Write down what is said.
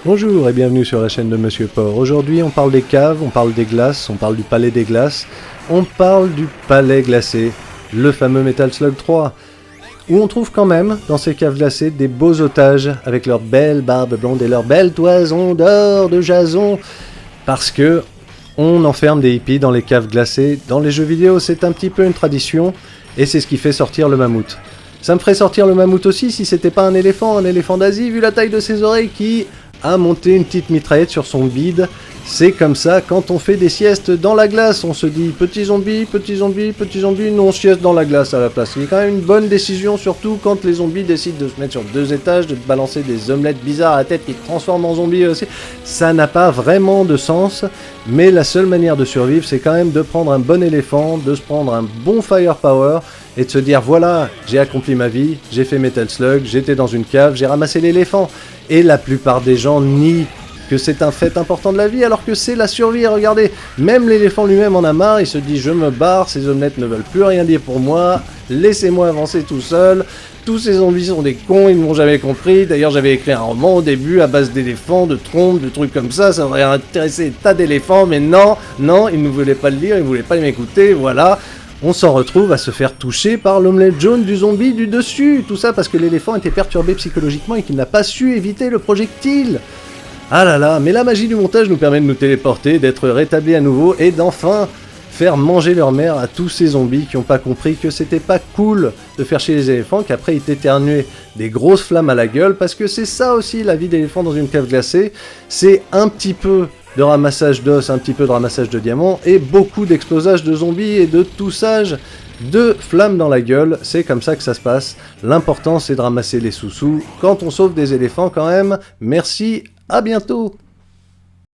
Bonjour et bienvenue sur la chaîne de Monsieur Porc. Aujourd'hui on parle des caves, on parle des glaces, on parle du palais des glaces, on parle du palais glacé, le fameux Metal Slug 3, où on trouve quand même dans ces caves glacées des beaux otages avec leurs belles barbes blondes et leurs belles toisons d'or, de jason, parce que on enferme des hippies dans les caves glacées. Dans les jeux vidéo c'est un petit peu une tradition et c'est ce qui fait sortir le mammouth. Ça me ferait sortir le mammouth aussi si c'était pas un éléphant d'Asie vu la taille de ses oreilles qui a monté une petite mitraillette sur son bide. C'est comme ça quand on fait des siestes dans la glace, on se dit petit zombie, petit zombie, petit zombie, non, on sieste dans la glace à la place. C'est quand même une bonne décision, surtout quand les zombies décident de se mettre sur 2 étages, de te balancer des omelettes bizarres à la tête qui te transforment en zombie aussi. Ça n'a pas vraiment de sens, mais la seule manière de survivre c'est quand même de prendre un bon éléphant, de se prendre un bon firepower et de se dire voilà, j'ai accompli ma vie, j'ai fait Metal Slug, j'étais dans une cave, j'ai ramassé l'éléphant. Et la plupart des gens nient que c'est un fait important de la vie alors que c'est la survie. Regardez, même l'éléphant lui-même en a marre, il se dit je me barre, ces omelettes ne veulent plus rien dire pour moi, laissez-moi avancer tout seul, tous ces zombies sont des cons, ils ne m'ont jamais compris. D'ailleurs j'avais écrit un roman au début à base d'éléphants, de trompes, de trucs comme ça aurait intéressé des tas d'éléphants, mais non, ils ne voulaient pas le lire, ils ne voulaient pas m'écouter, voilà. On s'en retrouve à se faire toucher par l'omelette jaune du zombie du dessus. Tout ça parce que l'éléphant était perturbé psychologiquement et qu'il n'a pas su éviter le projectile. Ah là là, mais la magie du montage nous permet de nous téléporter, d'être rétablis à nouveau et d'enfin faire manger leur mère à tous ces zombies qui n'ont pas compris que c'était pas cool de faire chier les éléphants, qu'après ils t'éternuaient des grosses flammes à la gueule, parce que c'est ça aussi la vie d'éléphant dans une cave glacée, c'est un petit peu de ramassage d'os, un petit peu de ramassage de diamants, et beaucoup d'explosage de zombies et de toussage de flammes dans la gueule. C'est comme ça que ça se passe. L'important c'est de ramasser les sous-sous quand on sauve des éléphants quand même. Merci, à bientôt.